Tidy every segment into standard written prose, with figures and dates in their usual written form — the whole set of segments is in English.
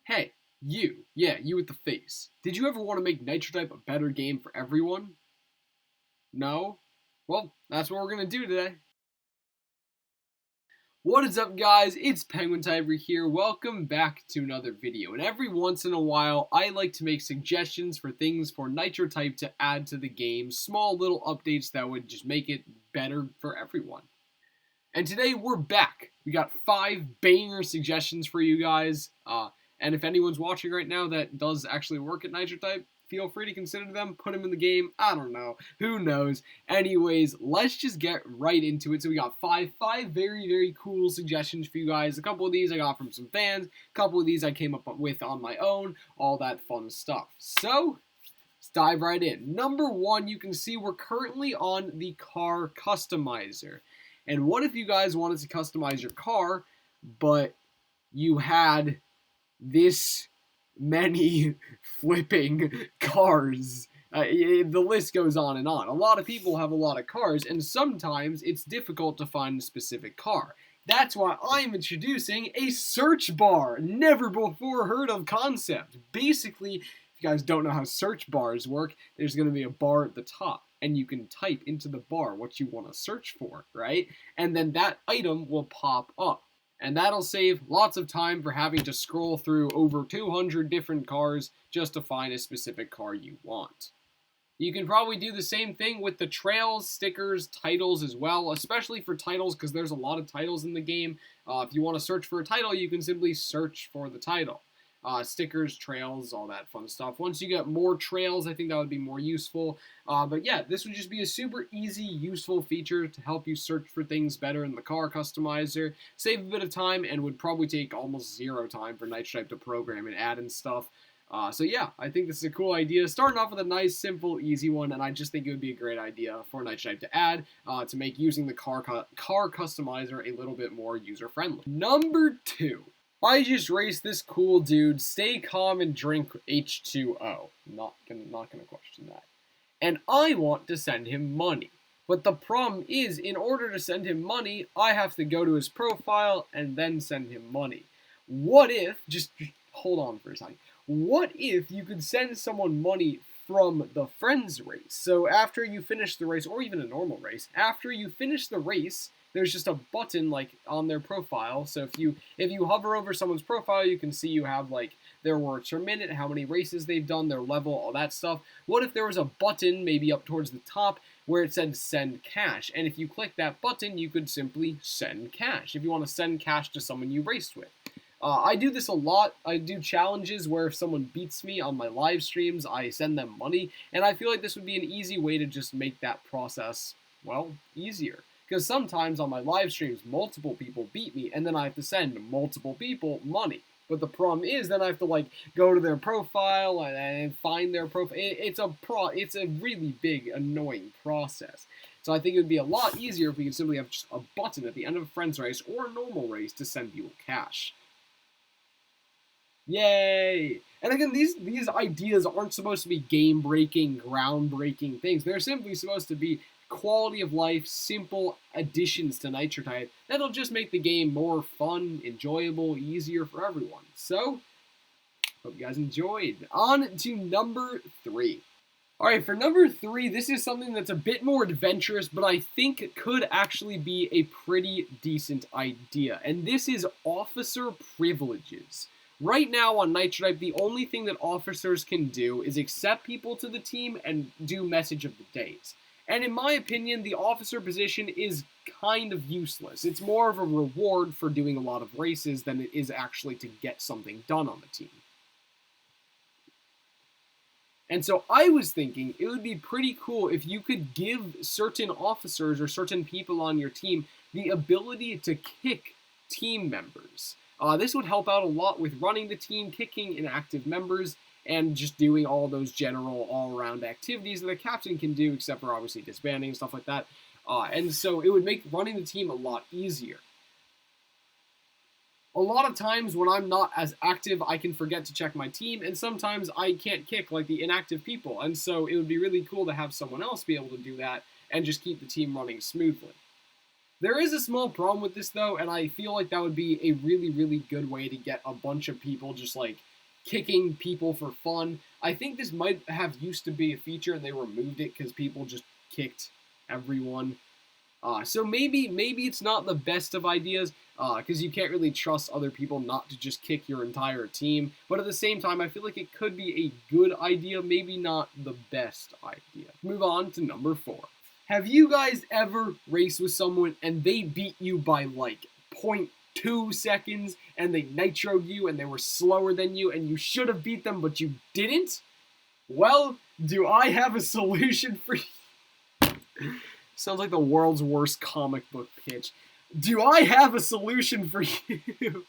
Hey, you. Yeah, you with the face. Did you ever want to make Nitro Type a better game for everyone? No? Well, that's what we're going to do today. What is up, guys? It's Penguin Tiber here. Welcome back to another video. And every once in a while, I like to make suggestions for things for Nitro Type to add to the game. Small little updates that would just make it better for everyone. And today we're back. We got 5 banger suggestions for you guys. And if anyone's watching right now that does actually work at Nitro Type, feel free to consider them, put them in the game. I don't know. Who knows? Anyways, let's just get right into it. So we got five very, very cool suggestions for you guys. A couple of these I got from some fans. A couple of these I came up with on my own. All that fun stuff. So let's dive right in. Number 1, you can see we're currently on the car customizer. And what if you guys wanted to customize your car, but you had this many flipping cars? The list goes on and on. A lot of people have a lot of cars, and sometimes it's difficult to find a specific car. That's why I'm introducing a search bar. Never before heard of concept. Basically, if you guys don't know how search bars work, there's going to be a bar at the top, and you can type into the bar what you want to search for, right? And then that item will pop up. And that'll save lots of time for having to scroll through over 200 different cars just to find a specific car you want. You can probably do the same thing with the trails, stickers, titles as well, especially for titles because there's a lot of titles in the game. If you want to search for a title, you can simply search for the title. Stickers, trails, all that fun stuff. Once you get more trails, I think that would be more useful. But yeah, this would just be a super easy, useful feature to help you search for things better in the car customizer. Save a bit of time and would probably take almost 0 time for Nitro Type to program and add and stuff. So yeah, I think this is a cool idea. Starting off with a nice, simple, easy one, and I just think it would be a great idea for Nitro Type to add to make using the car customizer a little bit more user-friendly. Number 2. I just raced this cool dude. Stay calm and drink H2O. Not gonna question that. And I want to send him money. But the problem is, in order to send him money, I have to go to his profile and then send him money. What if, just hold on for a second. What if you could send someone money from the friends race? So after you finish the race, or even a normal race, after you finish the race, there's just a button like on their profile. So if you hover over someone's profile, you can see you have like their words per minute, how many races they've done, their level, all that stuff. What if there was a button maybe up towards the top where it said send cash? And if you click that button, you could simply send cash if you want to send cash to someone you raced with. I do this a lot. I do challenges where if someone beats me on my live streams, I send them money. And I feel like this would be an easy way to just make that process, well, easier. Because sometimes on my live streams, multiple people beat me, and then I have to send multiple people money. But the problem is, then I have to like go to their profile and find their profile. It's a really big, annoying process. So I think it would be a lot easier if we could simply have just a button at the end of a friends race or a normal race to send people cash. Yay! And again, these ideas aren't supposed to be game-breaking, groundbreaking things. They're simply supposed to be quality of life, simple additions to Nitro Type that'll just make the game more fun, enjoyable, easier for everyone. So, hope you guys enjoyed. On to number 3. Alright, for number 3, this is something that's a bit more adventurous, but I think could actually be a pretty decent idea. And this is officer privileges. Right now on Nitro Type, the only thing that officers can do is accept people to the team and do message of the days. And in my opinion, the officer position is kind of useless. It's more of a reward for doing a lot of races than it is actually to get something done on the team. And so I was thinking it would be pretty cool if you could give certain officers or certain people on your team the ability to kick team members. This would help out a lot with running the team, kicking inactive members, and just doing all those general all-around activities that a captain can do, except for obviously disbanding and stuff like that. And so it would make running the team a lot easier. A lot of times when I'm not as active, I can forget to check my team, and sometimes I can't kick like the inactive people. And so it would be really cool to have someone else be able to do that and just keep the team running smoothly. There is a small problem with this, though, and I feel like that would be a really, really good way to get a bunch of people just, like, kicking people for fun. I think this might have used to be a feature and they removed it because people just kicked everyone. So maybe it's not the best of ideas because you can't really trust other people not to just kick your entire team. But at the same time, I feel like it could be a good idea, maybe not the best idea. Move on to number 4. Have you guys ever raced with someone and they beat you by like 0.2 seconds and they nitroed you and they were slower than you and you should have beat them but you didn't? Well, do I have a solution for you? Sounds like the world's worst comic book pitch. Do I have a solution for you?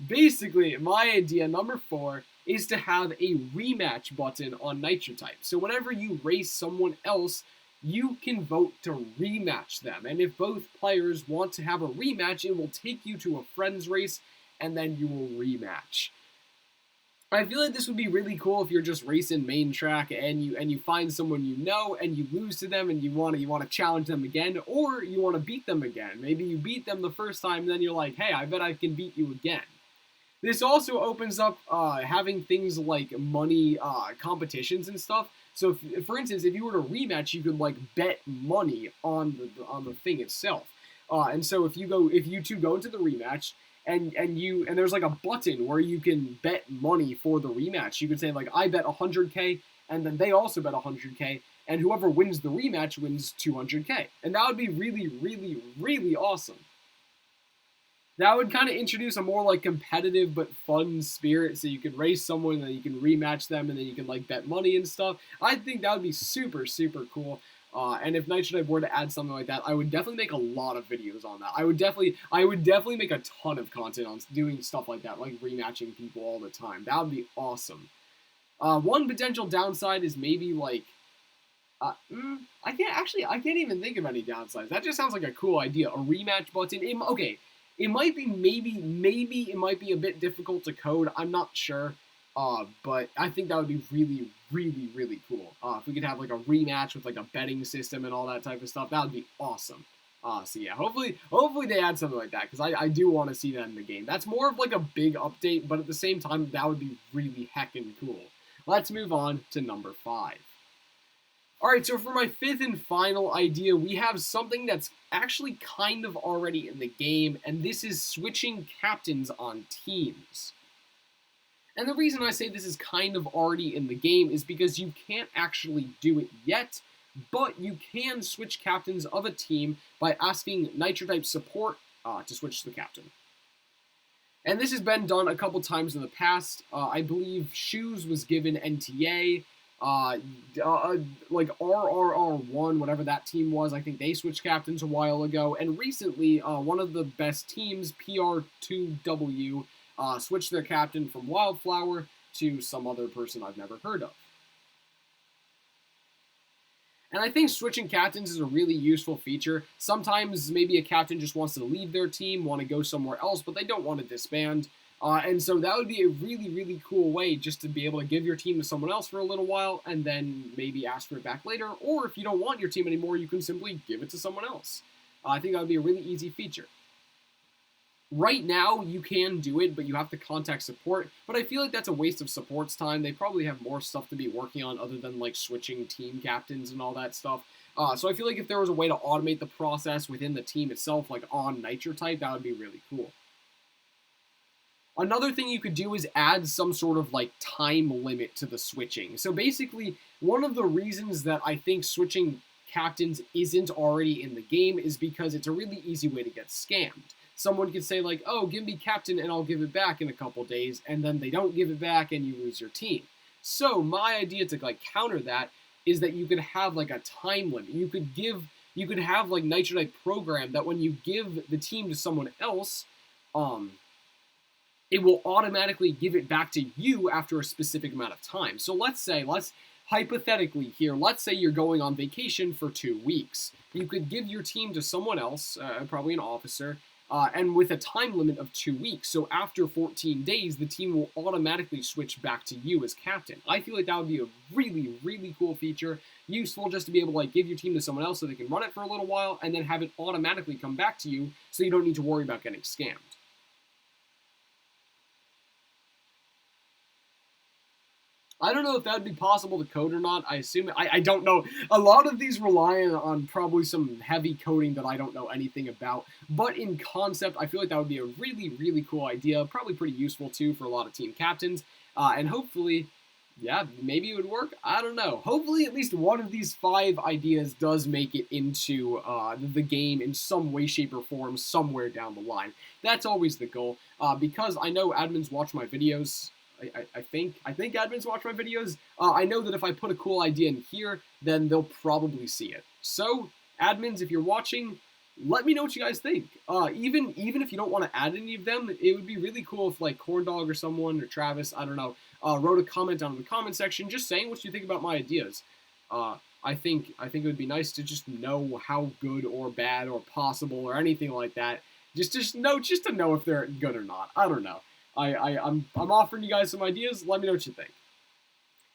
Basically, my idea, number 4, is to have a rematch button on Nitro type. So whenever you race someone else, you can vote to rematch them. And if both players want to have a rematch, it will take you to a friends race, and then you will rematch. I feel like this would be really cool if you're just racing main track and you find someone you know and you lose to them and you want to challenge them again, or you want to beat them again. Maybe you beat them the first time and then you're like, hey, I bet I can beat you again. This also opens up having things like money competitions and stuff. So if, for instance, if you were to rematch, you could like bet money on the thing itself. And so if you two go into the rematch, and there's like a button where you can bet money for the rematch. You could say like, I bet 100K, and then they also bet 100K, and whoever wins the rematch wins 200K. And that would be really, really, really awesome. That would kind of introduce a more like competitive but fun spirit, so you could race someone and then you can rematch them and then you can like bet money and stuff. I think that would be super, super cool. And if Nitro were to add something like that, I would definitely make a lot of videos on that. I would definitely make a ton of content on doing stuff like that, like rematching people all the time. That would be awesome. One potential downside is maybe like, I can't even think of any downsides. That just sounds like a cool idea. A rematch button. It might be maybe it might be a bit difficult to code. I'm not sure. But I think that would be really, really, really cool. If we could have like a rematch with like a betting system and all that type of stuff, that would be awesome. So yeah, hopefully they add something like that, because I do want to see that in the game. That's more of like a big update, but at the same time, that would be really heckin' cool. Let's move on to number 5. Alright, so for my 5th and final idea, we have something that's actually kind of already in the game, and this is switching captains on teams. And the reason I say this is kind of already in the game is because you can't actually do it yet, but you can switch captains of a team by asking Nitro-type support to switch the captain. And this has been done a couple times in the past. I believe Shoes was given NTA, like RRR1, whatever that team was, I think they switched captains a while ago. And recently, one of the best teams, PR2W, switched their captain from Wildflower to some other person I've never heard of. And I think switching captains is a really useful feature. Sometimes maybe a captain just wants to leave their team, want to go somewhere else, but they don't want to disband. And so that would be a really, really cool way just to be able to give your team to someone else for a little while and then maybe ask for it back later. Or if you don't want your team anymore, you can simply give it to someone else. I think that would be a really easy feature. Right now, you can do it, but you have to contact support. But I feel like that's a waste of support's time. They probably have more stuff to be working on other than, like, switching team captains and all that stuff. So I feel like if there was a way to automate the process within the team itself, like on Nitro type, that would be really cool. Another thing you could do is add some sort of, like, time limit to the switching. So basically, one of the reasons that I think switching captains isn't already in the game is because it's a really easy way to get scammed. Someone could say like, oh, give me captain and I'll give it back in a couple days, and then they don't give it back and you lose your team. So my idea to like counter that is that you could have like a time limit. You could have like Nitro type program that when you give the team to someone else, it will automatically give it back to you after a specific amount of time. So let's hypothetically here, let's say you're going on vacation for 2 weeks. You could give your team to someone else, probably an officer, and with a time limit of 2 weeks. So after 14 days, the team will automatically switch back to you as captain. I feel like that would be a really, really cool feature. Useful just to be able to like give your team to someone else so they can run it for a little while and then have it automatically come back to you so you don't need to worry about getting scammed. I don't know if that would be possible to code or not. I assume I don't know. A lot of these rely on probably some heavy coding that I don't know anything about. But in concept, I feel like that would be a really, really cool idea. Probably pretty useful too for a lot of team captains. And hopefully, yeah, maybe it would work. I don't know. Hopefully, at least one of these 5 ideas does make it into the game in some way, shape, or form somewhere down the line. That's always the goal. Because I know admins watch my videos. I think admins watch my videos. I know that if I put a cool idea in here, then they'll probably see it. So, admins, if you're watching, let me know what you guys think. Even if you don't want to add any of them, it would be really cool if like Corndog or someone or Travis, I don't know, wrote a comment down in the comment section just saying what you think about my ideas. I think it would be nice to just know how good or bad or possible or anything like that. Just to know if they're good or not. I don't know. I'm offering you guys some ideas. Let me know what you think.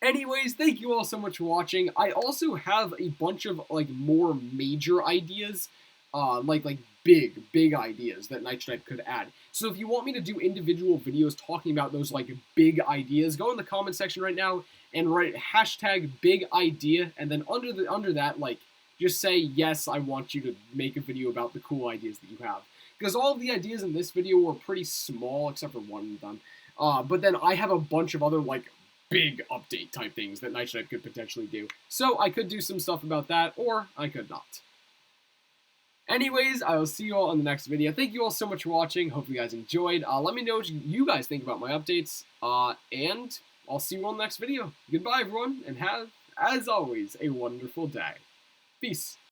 Anyways, thank you all so much for watching. I also have a bunch of like more major ideas, like big ideas that Nitro could add. So if you want me to do individual videos talking about those like big ideas, go in the comment section right now and write hashtag big idea, and then under that, like, just say yes, I want you to make a video about the cool ideas that you have. Because all of the ideas in this video were pretty small, except for one of them. But then I have a bunch of other, like, big update type things that Nitro could potentially do. So I could do some stuff about that, or I could not. Anyways, I will see you all in the next video. Thank you all so much for watching. Hope you guys enjoyed. Let me know what you guys think about my updates. And I'll see you all in the next video. Goodbye, everyone, and have, as always, a wonderful day. Peace.